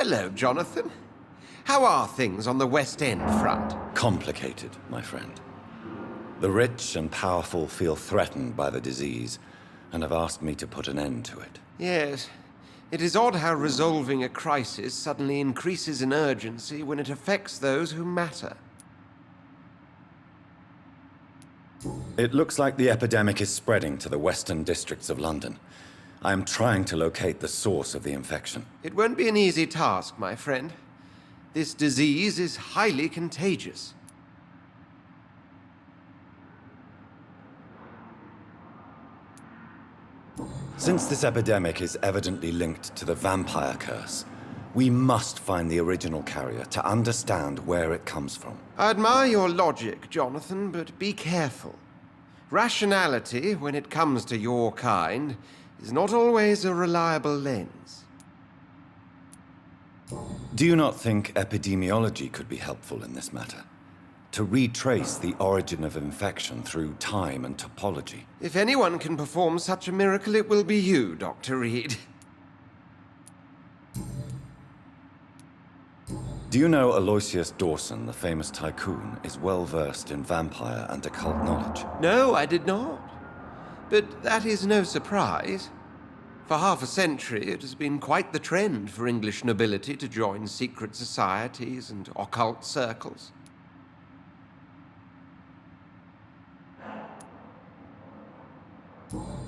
Hello, Jonathan. How are things on the West End front? Complicated, my friend. The rich and powerful feel threatened by the disease, and have asked me to put an end to it. Yes. It is odd how resolving a crisis suddenly increases in urgency when it affects those who matter. It looks like the epidemic is spreading to the western districts of London. I am trying to locate the source of the infection. It won't be an easy task, my friend. This disease is highly contagious. Since this epidemic is evidently linked to the vampire curse, we must find the original carrier to understand where it comes from. I admire your logic, Jonathan, but be careful. Rationality, when it comes to your kind, is not always a reliable lens. Do you not think epidemiology could be helpful in this matter? To retrace the origin of infection through time and topology? If anyone can perform such a miracle, it will be you, Dr. Reid. Do you know Aloysius Dawson, the famous tycoon, is well versed in vampire and occult knowledge? No, I did not. But that is no surprise. For half a century, it has been quite the trend for English nobility to join secret societies and occult circles.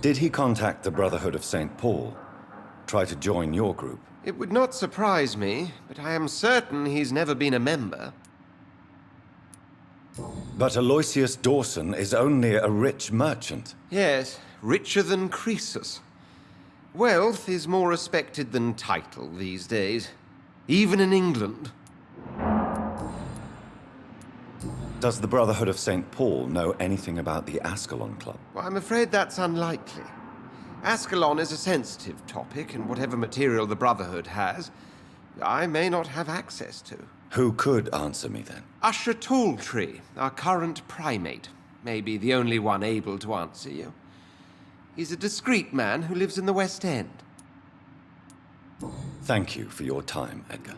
Did he contact the Brotherhood of St. Paul? Try to join your group? It would not surprise me, but I am certain he's never been a member. But Aloysius Dawson is only a rich merchant. Yes, richer than Croesus. Wealth is more respected than title these days, even in England. Does the Brotherhood of St. Paul know anything about the Ascalon Club? Well, I'm afraid that's unlikely. Ascalon is a sensitive topic, and whatever material the Brotherhood has, I may not have access to. Who could answer me then? Usher Talltree, our current primate, may be the only one able to answer you. He's a discreet man who lives in the West End. Thank you for your time, Edgar.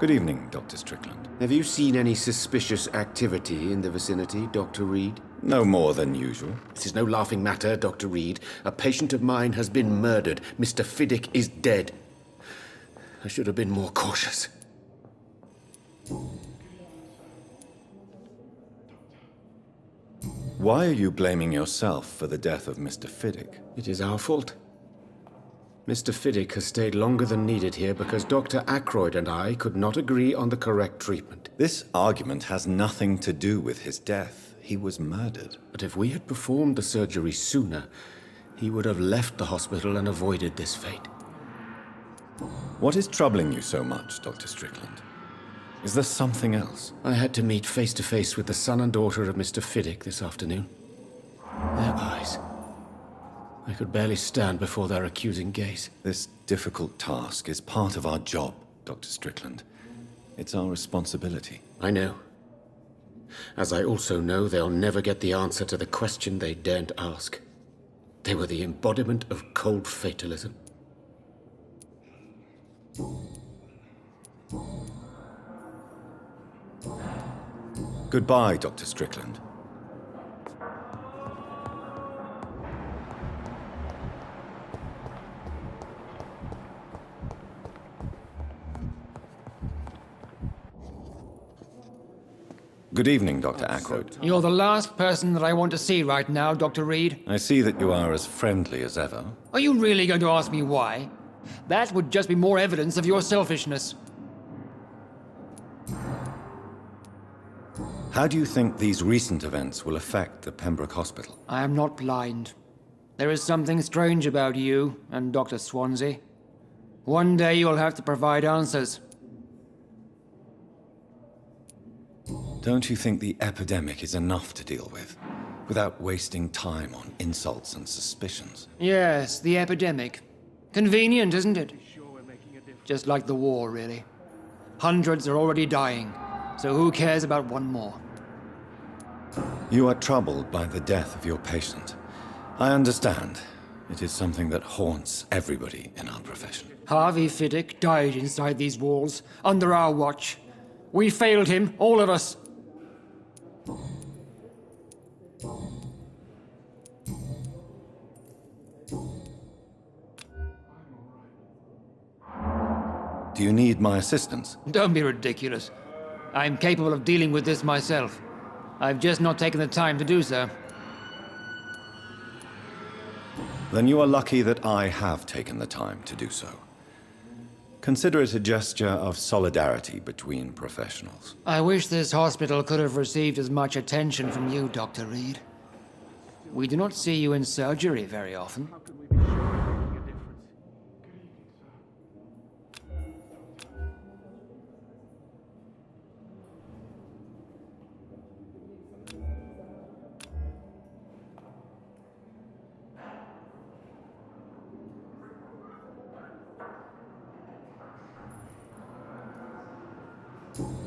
Good evening, Dr. Strickland. Have you seen any suspicious activity in the vicinity, Dr. Reid? No more than usual. This is no laughing matter, Dr. Reid. A patient of mine has been murdered. Mr. Fiddick is dead. I should have been more cautious. Why are you blaming yourself for the death of Mr. Fiddick? It is our fault. Mr. Fiddick has stayed longer than needed here because Dr. Ackroyd and I could not agree on the correct treatment. This argument has nothing to do with his death. He was murdered. But if we had performed the surgery sooner, he would have left the hospital and avoided this fate. What is troubling you so much, Dr. Strickland? Is there something else? I had to meet face to face with the son and daughter of Mr. Fiddick this afternoon. Their eyes. I could barely stand before their accusing gaze. This difficult task is part of our job, Dr. Strickland. It's our responsibility. I know. As I also know they'll never get the answer to the question they daren't ask. They were the embodiment of cold fatalism. Goodbye, Dr. Strickland. Good evening, Dr. Ackroyd. You're the last person that I want to see right now, Dr. Reid. I see that you are as friendly as ever. Are you really going to ask me why? That would just be more evidence of your selfishness. How do you think these recent events will affect the Pembroke Hospital? I am not blind. There is something strange about you and Dr. Swansea. One day you'll have to provide answers. Don't you think the epidemic is enough to deal with, without wasting time on insults and suspicions? Yes, the epidemic. Convenient, isn't it? Just like the war, really. Hundreds are already dying, so who cares about one more? You are troubled by the death of your patient. I understand. It is something that haunts everybody in our profession. Harvey Fiddick died inside these walls, under our watch. We failed him, all of us. Do you need my assistance? Don't be ridiculous. I'm capable of dealing with this myself. I've just not taken the time to do so. Then you are lucky that I have taken the time to do so. Consider it a gesture of solidarity between professionals. I wish this hospital could have received as much attention from you, Dr. Reid. We do not see you in surgery very often.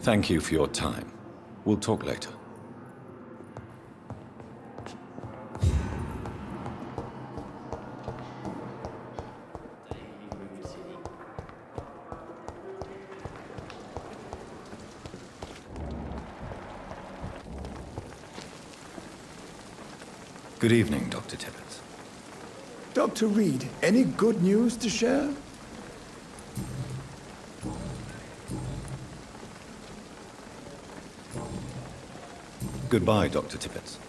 Thank you for your time. We'll talk later. Good evening, Dr. Tibbets. Dr. Reid, any good news to share? Goodbye, Dr. Tibbets.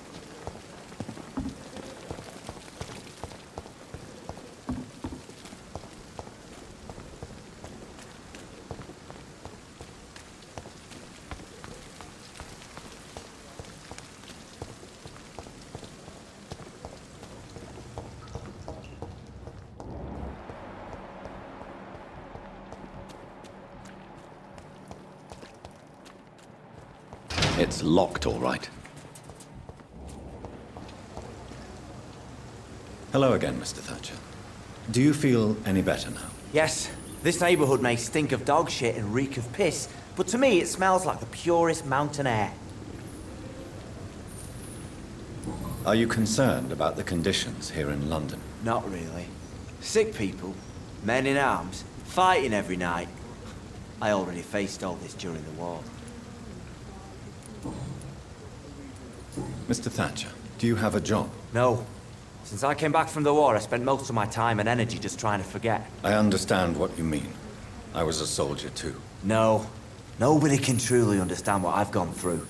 It's locked, all right. Hello again, Mr. Thatcher. Do you feel any better now? Yes, this neighborhood may stink of dog shit and reek of piss, but to me it smells like the purest mountain air. Are you concerned about the conditions here in London? Not really. Sick people, men in arms, fighting every night. I already faced all this during the war. Mr. Thatcher, do you have a job? No. Since I came back from the war, I spent most of my time and energy just trying to forget. I understand what you mean. I was a soldier too. No. Nobody can truly understand what I've gone through.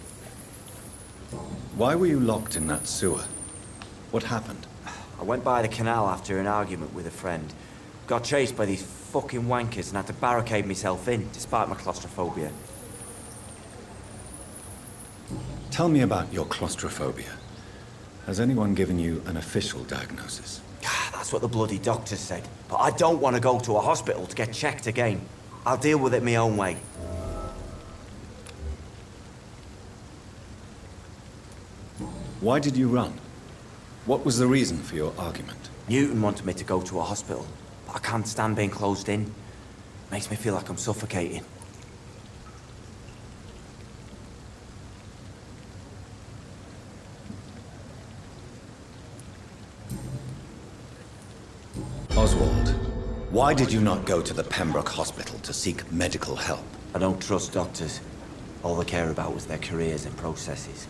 Why were you locked in that sewer? What happened? I went by the canal after an argument with a friend. Got chased by these fucking wankers and had to barricade myself in, despite my claustrophobia. Tell me about your claustrophobia. Has anyone given you an official diagnosis? That's what the bloody doctor said. But I don't want to go to a hospital to get checked again. I'll deal with it my own way. Why did you run? What was the reason for your argument? Newton wanted me to go to a hospital, but I can't stand being closed in. Makes me feel like I'm suffocating. Oswald, why did you not go to the Pembroke Hospital to seek medical help? I don't trust doctors. All they care about was their careers and processes.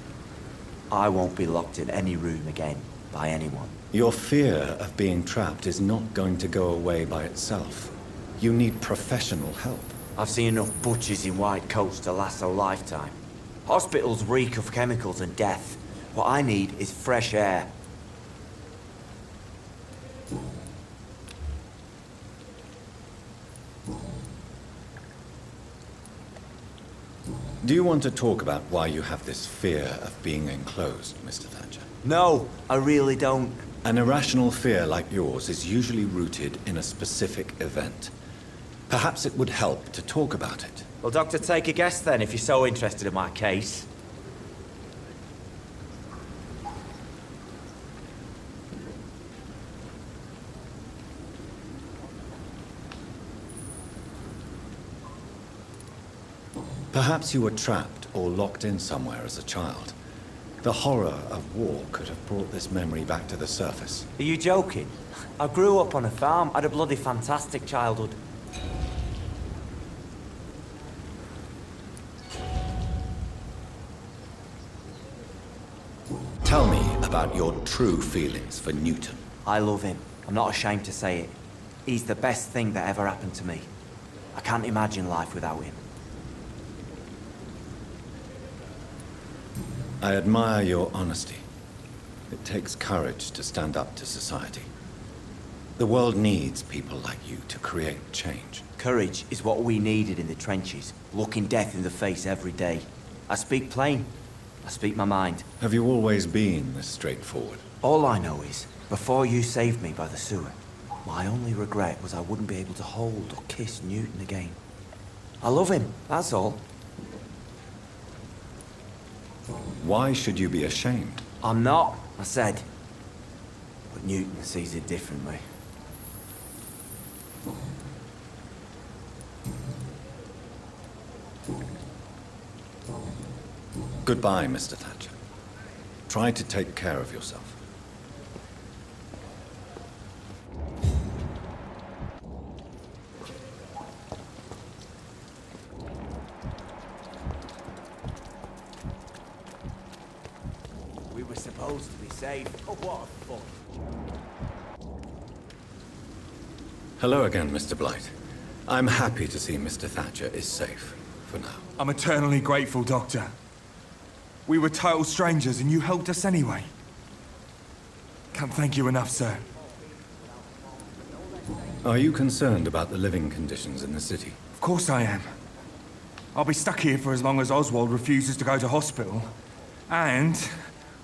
I won't be locked in any room again by anyone. Your fear of being trapped is not going to go away by itself. You need professional help. I've seen enough butchers in white coats to last a lifetime. Hospitals reek of chemicals and death. What I need is fresh air. Do you want to talk about why you have this fear of being enclosed, Mr. Thatcher? No, I really don't. An irrational fear like yours is usually rooted in a specific event. Perhaps it would help to talk about it. Well, Doctor, take a guess then, if you're so interested in my case. Perhaps you were trapped or locked in somewhere as a child. The horror of war could have brought this memory back to the surface. Are you joking? I grew up on a farm, had a bloody fantastic childhood. Tell me about your true feelings for Newton. I love him. I'm not ashamed to say it. He's the best thing that ever happened to me. I can't imagine life without him. I admire your honesty. It takes courage to stand up to society. The world needs people like you to create change. Courage is what we needed in the trenches, looking death in the face every day. I speak plain. I speak my mind. Have you always been this straightforward? All I know is, before you saved me by the sewer, my only regret was I wouldn't be able to hold or kiss Newton again. I love him, that's all. Why should you be ashamed? I'm not, I said. But Newton sees it differently. Goodbye, Mr. Thatcher. Try to take care of yourself. We were supposed to be safe. Oh, what a fuck. Hello again, Mr. Blight. I'm happy to see Mr. Thatcher is safe, for now. I'm eternally grateful, Doctor. We were total strangers and you helped us anyway. Can't thank you enough, sir. Are you concerned about the living conditions in the city? Of course I am. I'll be stuck here for as long as Oswald refuses to go to hospital. And,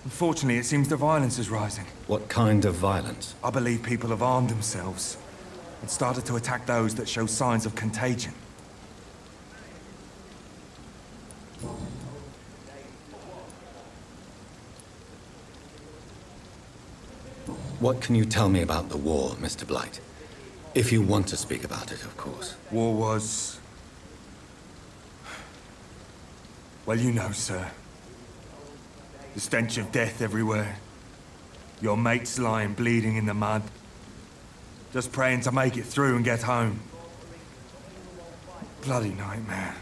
unfortunately, it seems the violence is rising. What kind of violence? I believe people have armed themselves and started to attack those that show signs of contagion. What can you tell me about the war, Mr. Blight? If you want to speak about it, of course. War was... well, you know, sir. The stench of death everywhere. Your mates lying bleeding in the mud. Just praying to make it through and get home. Bloody nightmare.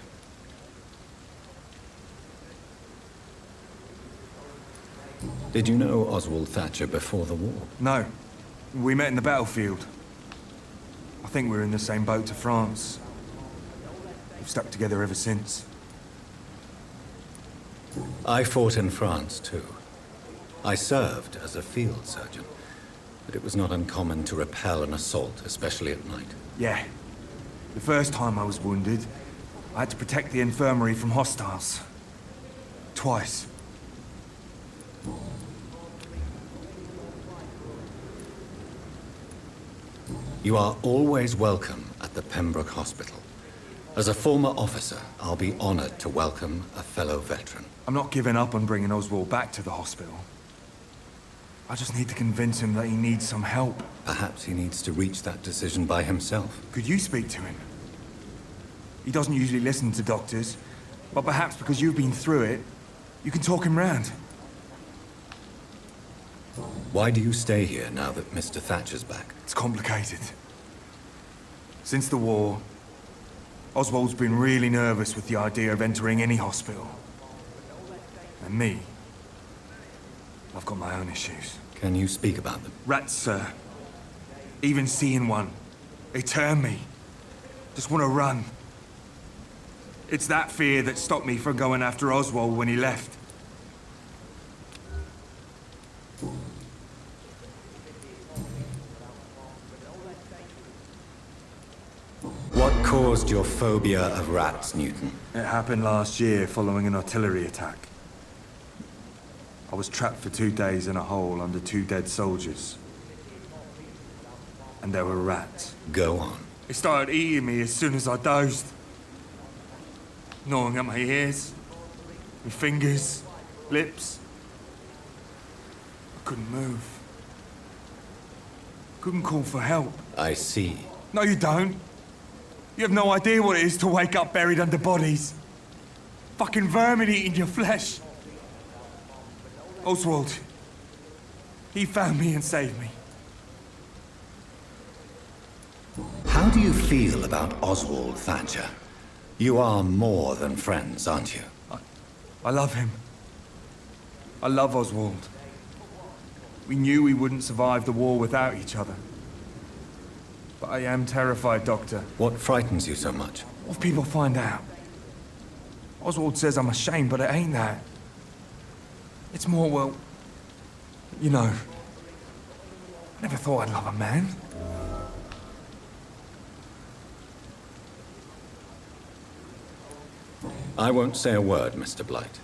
Did you know Oswald Thatcher before the war? No. We met in the battlefield. I think we were in the same boat to France. We've stuck together ever since. I fought in France, too. I served as a field surgeon, but it was not uncommon to repel an assault, especially at night. Yeah. The first time I was wounded, I had to protect the infirmary from hostiles. Twice. You are always welcome at the Pembroke Hospital. As a former officer, I'll be honored to welcome a fellow veteran. I'm not giving up on bringing Oswald back to the hospital. I just need to convince him that he needs some help. Perhaps he needs to reach that decision by himself. Could you speak to him? He doesn't usually listen to doctors, but perhaps because you've been through it, you can talk him round. Why do you stay here now that Mr. Thatcher's back? It's complicated. Since the war, Oswald's been really nervous with the idea of entering any hospital. And me, I've got my own issues. Can you speak about them? Rats, sir. Even seeing one, they turn me. Just want to run. It's that fear that stopped me from going after Oswald when he left. What caused your phobia of rats, Newton? It happened last year following an artillery attack. I was trapped for 2 days in a hole under 2 dead soldiers. And there were rats. Go on. It started eating me as soon as I dozed. Gnawing at my ears, my fingers, lips. I couldn't move. Couldn't call for help. I see. No, you don't. You have no idea what it is to wake up buried under bodies. Fucking vermin eating your flesh. Oswald. He found me and saved me. How do you feel about Oswald Thatcher? You are more than friends, aren't you? I love him. I love Oswald. We knew we wouldn't survive the war without each other. But I am terrified, Doctor. What frightens you so much? What if people find out? Oswald says I'm ashamed, but it ain't that. It's more, well, you know, I never thought I'd love a man. I won't say a word, Mr. Blight.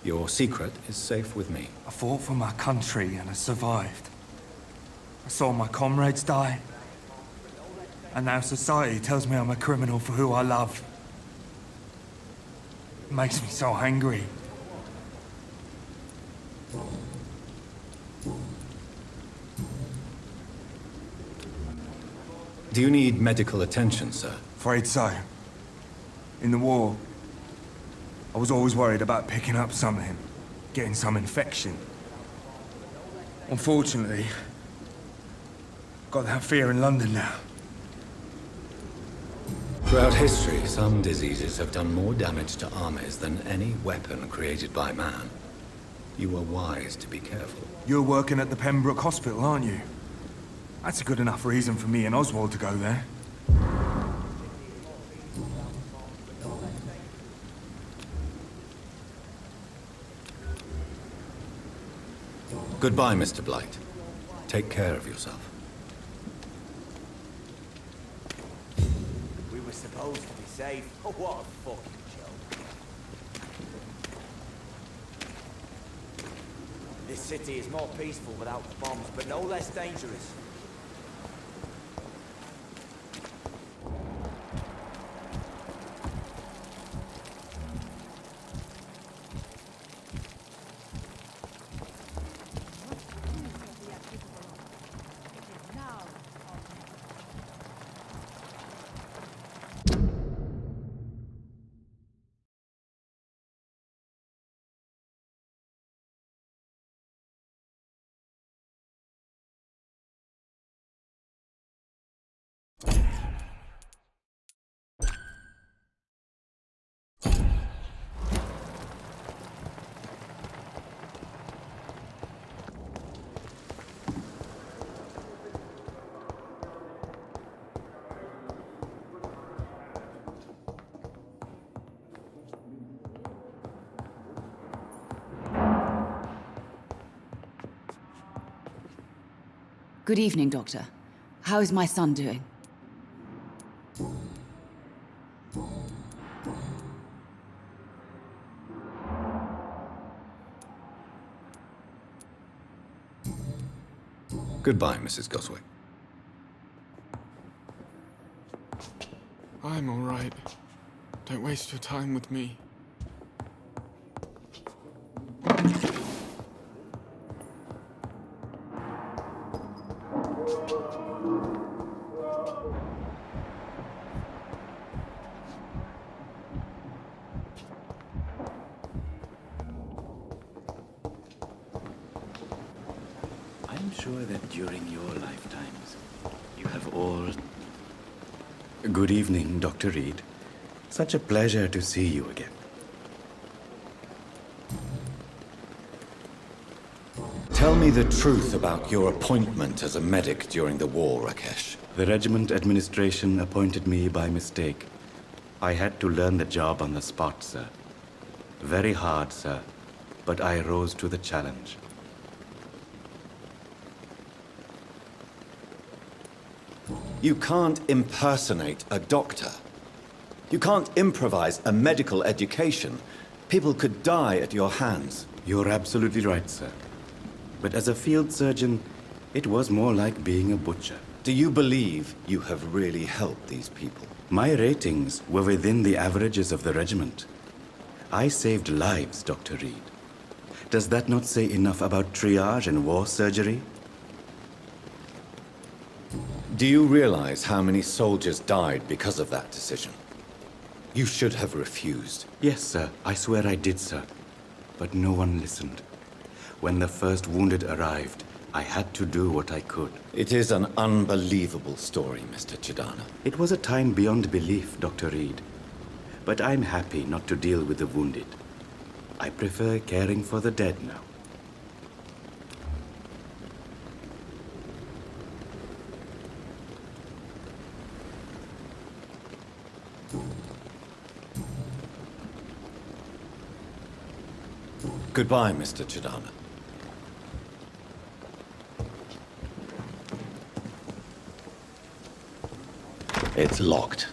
Your secret is safe with me. I fought for my country and I survived. I saw my comrades die. And now society tells me I'm a criminal for who I love. It makes me so angry. Do you need medical attention, sir? Afraid so. In the war, I was always worried about picking up something, getting some infection. Unfortunately, got that fear in London now. Throughout history, some diseases have done more damage to armies than any weapon created by man. You were wise to be careful. You're working at the Pembroke Hospital, aren't you? That's a good enough reason for me and Oswald to go there. Goodbye, Mr. Blight. Take care of yourself. We were supposed to be safe. Oh, what a fucking joke. This city is more peaceful without the bombs, but no less dangerous. Good evening, Doctor. How is my son doing? Goodbye, Mrs. Goswick. I'm all right. Don't waste your time with me. I'm sure that during your lifetimes, you have all... Good evening, Dr. Reid. Such a pleasure to see you again. Tell me the truth about your appointment as a medic during the war, Rakesh. The regiment administration appointed me by mistake. I had to learn the job on the spot, sir. Very hard, sir, but I rose to the challenge. You can't impersonate a doctor. You can't improvise a medical education. People could die at your hands. You're absolutely right, sir. But as a field surgeon, it was more like being a butcher. Do you believe you have really helped these people? My ratings were within the averages of the regiment. I saved lives, Dr. Reid. Does that not say enough about triage and war surgery? Do you realize how many soldiers died because of that decision? You should have refused. Yes, sir. I swear I did, sir. But no one listened. When the first wounded arrived, I had to do what I could. It is an unbelievable story, Mr. Chidana. It was a time beyond belief, Dr. Reid. But I'm happy not to deal with the wounded. I prefer caring for the dead now. Goodbye, Mr. Chidana. It's locked.